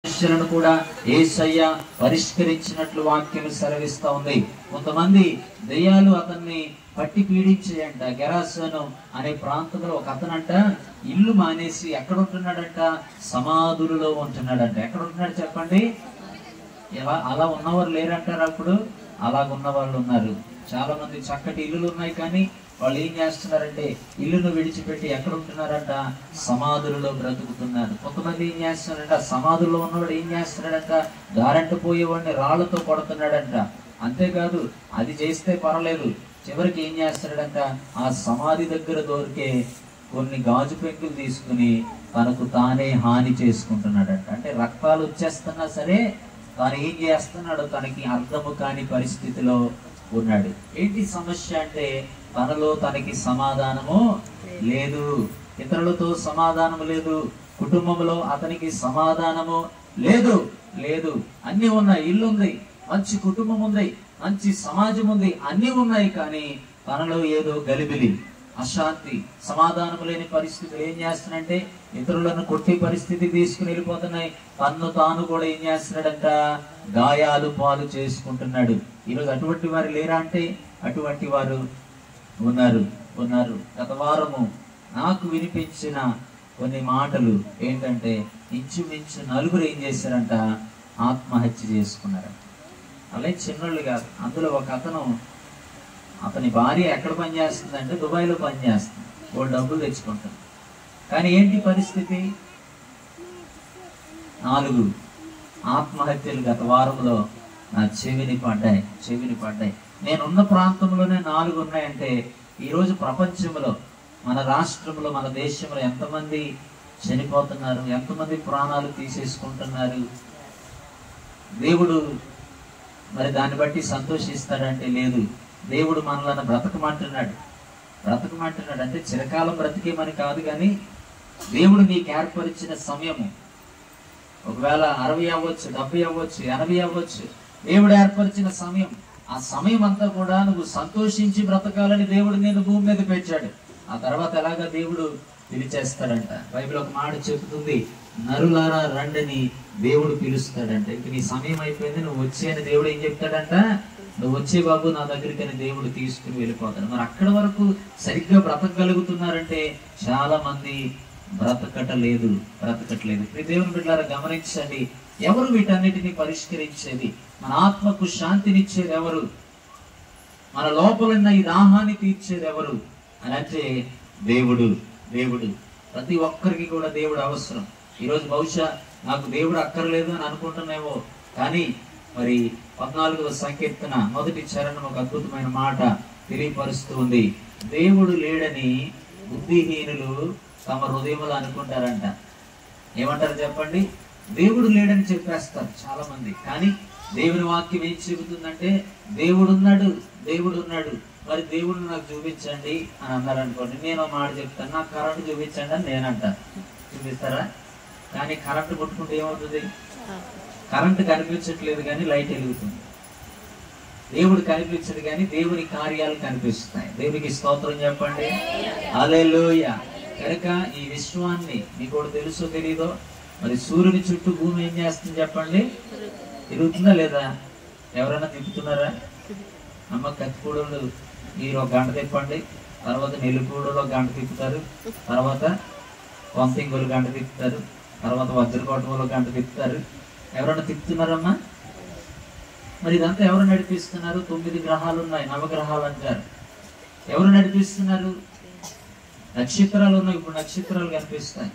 సమస్యలను కూడా యేసయ్య పరిష్కరించినట్లు వాక్యం సెలవిస్తా ఉంది. కొంతమంది దెయ్యాలు అతన్ని పట్టి పీడించాయంట. గెరాసను అనే ప్రాంతంలో ఒక అతనంట ఇల్లు మానేసి ఎక్కడ ఉంటున్నాడంట, సమాధులలో ఉంటున్నాడంట. ఎక్కడ ఉంటున్నాడు చెప్పండి? అలా ఉన్నవారు లేరంటారు. అప్పుడు అలాగున్న వాళ్ళు ఉన్నారు. చాలా మంది చక్కటి ఇల్లులు ఉన్నాయి, కానీ వాళ్ళు ఏం చేస్తున్నారంటే ఇల్లును విడిచిపెట్టి ఎక్కడ ఉంటున్నారంట, సమాధులలో బ్రతుకుతున్నారు. కొంతమంది ఏం చేస్తున్నారంట, సమాధుల్లో ఉన్నవాడు ఏం చేస్తున్నాడంట, దారంట పోయేవాడిని రాళ్లతో కొడుతున్నాడంట. అంతేకాదు, అది చేస్తే పర్వాలేదు, చివరికి ఏం చేస్తున్నాడంట, ఆ సమాధి దగ్గర దొరికే కొన్ని గాజు పెంకులు తీసుకుని తనకు తానే హాని చేసుకుంటున్నాడంట. అంటే రక్తాలు వచ్చేస్తున్నా సరే తాను ఏం చేస్తున్నాడు, తనకి అర్థము కాని పరిస్థితిలో ఉన్నాడు. ఏంటి సమస్య అంటే, తనలో తనకి సమాధానము లేదు, ఇతరులతో సమాధానము లేదు, కుటుంబంలో అతనికి సమాధానము లేదు. అన్ని ఉన్నాయి, ఇల్లు ఉంది, మంచి కుటుంబం ఉంది, మంచి సమాజం ఉంది, అన్ని ఉన్నాయి, కానీ తనలో ఏదో గలిబిలి, అశాంతి, సమాధానం లేని పరిస్థితులు ఏం చేస్తున్నాయంటే ఇతరులను కొట్టి పరిస్థితి తీసుకుని వెళ్ళిపోతున్నాయి. తన్ను తాను కూడా ఏం చేస్తున్నాడంట, గాయాలు పాలు చేసుకుంటున్నాడు. ఈరోజు అటువంటి వారు లేరా అంటే అటువంటి వారు ఉన్నారు. గత వారము నాకు వినిపించిన కొన్ని మాటలు ఏంటంటే, ఇంచుమించు 4 ఏం చేశారంట, ఆత్మహత్య చేసుకున్నారంట. అలాగే చిన్నోళ్ళు కాదు. అందులో ఒక అతని భార్య ఎక్కడ పనిచేస్తుందంటే దుబాయ్లో పనిచేస్తుంది. వాళ్ళు డబ్బులు తెచ్చుకుంటారు. కానీ ఏంటి పరిస్థితి, 4 ఆత్మహత్యలు గత వారంలో నా చెవిని పడ్డాయి. నేనున్న ప్రాంతంలోనే 4 ఉన్నాయంటే ఈరోజు ప్రపంచంలో, మన రాష్ట్రంలో, మన దేశంలో ఎంతమంది చనిపోతున్నారు, ఎంతమంది ప్రాణాలు తీసేసుకుంటున్నారు. దేవుడు మరి దాన్ని బట్టి సంతోషిస్తాడంటే లేదు. దేవుడు మనలను బ్రతకమంటున్నాడు. అంటే చిరకాలం బ్రతికేమని కాదు, కానీ దేవుడు నీకు ఏర్పరిచిన సమయము, ఒకవేళ 60 అవ్వచ్చు, 70 అవ్వచ్చు, 80 అవ్వచ్చు, దేవుడు ఏర్పరిచిన సమయం, ఆ సమయం అంతా కూడా నువ్వు సంతోషించి బ్రతకాలని దేవుడు నేను భూమి మీద పెట్టాడు. ఆ తర్వాత ఎలాగా దేవుడు పిలిచేస్తాడంట. బైబిల్ ఒక మాట చెబుతుంది, నరులారా రండని దేవుడు పిలుస్తాడంట. ఇంక నీ సమయం అయిపోయింది, నువ్వు వచ్చే అని దేవుడు ఏం చెప్తాడంట, నువ్వు వచ్చే బాబు నా దగ్గరికి అని దేవుడు తీసుకుని వెళ్ళిపోతాడు. మరి అక్కడి వరకు సరిగ్గా బ్రతకగలుగుతున్నారంటే చాలా మంది బ్రతకట్లేదు. దేవుని బిడ్డలారా గమనించండి, ఎవరు వీటన్నిటిని పరిష్కరించేది, మన ఆత్మకు శాంతినిచ్చేది ఎవరు, మన లోపలున్న ఈ దాహాన్ని తీర్చేది ఎవరు అని అంటే దేవుడు. ప్రతి ఒక్కరికి కూడా దేవుడు అవసరం. ఈరోజు బహుశా నాకు దేవుడు అక్కర్లేదు అని అనుకుంటున్నామో, కానీ మరి 14వ సంకీర్తన 1వ చరణం ఒక అద్భుతమైన మాట తెలియపరుస్తూ ఉంది. దేవుడు లేడని బుద్ధిహీనులు తమ హృదయంలో అనుకుంటారంట. ఏమంటారు చెప్పండి? దేవుడు లేడని చెప్పేస్తారు చాలా మంది. కానీ దేవుని వాక్యం ఏం చెబుతుందంటే, దేవుడు ఉన్నాడు. మరి దేవుడు నాకు చూపించండి అని అన్నారు అనుకోండి, నేను మాట చెప్తాను, నాకు కరెంటు చూపించండి అని నేనంటాను. చూపిస్తారా? కానీ కరెంటు కొట్టుకుంటే ఏమవుతుంది? కరెంటు కనిపించట్లేదు కానీ లైట్ వెలుగుతుంది. దేవుడు కనిపించదు కానీ దేవుని కార్యాలు కనిపిస్తాయి. దేవునికి స్తోత్రం చెప్పండి. హల్లెలూయా. కనుక ఈ విశ్వాన్ని మీకు కూడా తెలుసో తెలీదో, మరి సూర్యుని చుట్టూ భూమి ఏం చేస్తుంది చెప్పండి? తిరుగుతుందా లేదా? ఎవరైనా తిప్పుతున్నారా? అమ్మ కత్తిపూడలు మీరు 1 గంట తిప్పండి, తర్వాత నెల్లిపూడలో 1 గంట తిప్పుతారు, తర్వాత కొంతింగులు 1 గంట తిప్పుతారు, తర్వాత వజ్రకోటలో 1 గంట తిప్పుతారు. ఎవరైనా తిప్పుతున్నారమ్మా? మరి ఇదంతా ఎవరు నడిపిస్తున్నారు? 9 గ్రహాలు ఉన్నాయి, నవగ్రహాలు అంటారు. ఎవరు నడిపిస్తున్నారు? నక్షత్రాలు ఉన్నాయి. ఇప్పుడు నక్షత్రాలు కనిపిస్తాయి,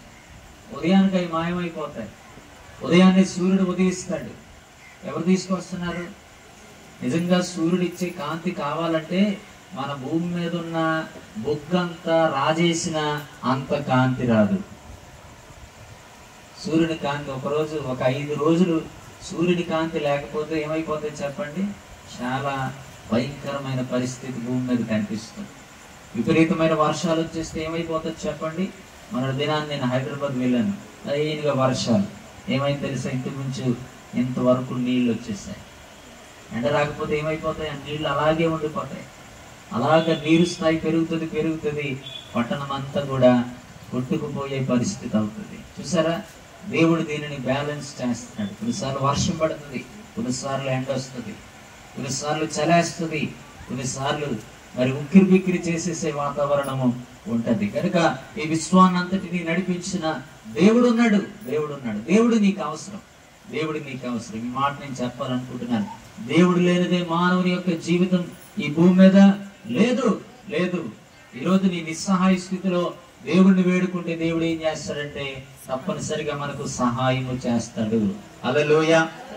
ఉదయానికి అవి మాయమైపోతాయి. ఉదయాన్నే సూర్యుడు ఉదయిస్తాడు. ఎవరు తీసుకొస్తున్నారు? నిజంగా సూర్యుడు ఇచ్చే కాంతి కావాలంటే మన భూమి మీద ఉన్న బొగ్గంతా రాజేసిన అంత కాంతి రాదు. సూర్యుని కాంతి ఒక 5 రోజులు సూర్యుని కాంతి లేకపోతే ఏమైపోతుంది చెప్పండి? చాలా భయంకరమైన పరిస్థితి భూమి మీద కనిపిస్తుంది. విపరీతమైన వర్షాలు వచ్చేస్తే ఏమైపోతుంది చెప్పండి? మన దినాన్ని నేను హైదరాబాద్ వెళ్ళాను, లైన్గా వర్షాలు. ఏమైంది తెలుసా? ఇంతవరకు నీళ్ళు వచ్చేసాయి. ఎండ రాకపోతే ఏమైపోతాయి? ఆ నీళ్ళు అలాగే ఉండిపోతాయి. అలాగే నీరు స్థాయి పెరుగుతుంది, పట్టణం అంతా కూడా కొట్టుకుపోయే పరిస్థితి అవుతుంది. చూసారా? దేవుడు దీనిని బ్యాలెన్స్ చేస్తున్నాడు. కొన్నిసార్లు వర్షం పడుతుంది, కొన్నిసార్లు ఎండ వస్తుంది, కొన్నిసార్లు చలేస్తుంది, కొన్నిసార్లు మరి ఉక్కిరి బిక్కిరి చేసేసే వాతావరణము ఉంటది. కనుక ఈ విశ్వాన్ని అంతటిని నడిపించిన దేవుడు ఉన్నాడు. దేవుడు నీకు అవసరం. ఈ మాట నేను చెప్పాలనుకుంటున్నాను. దేవుడు లేనిదే మానవుని యొక్క జీవితం ఈ భూమి మీద లేదు. ఈరోజు నీ నిస్సహాయ స్థితిలో దేవుడిని వేడుకుంటే దేవుడు ఏం చేస్తాడంటే తప్పనిసరిగా మనకు సహాయము చేస్తాడు. హల్లెలూయా.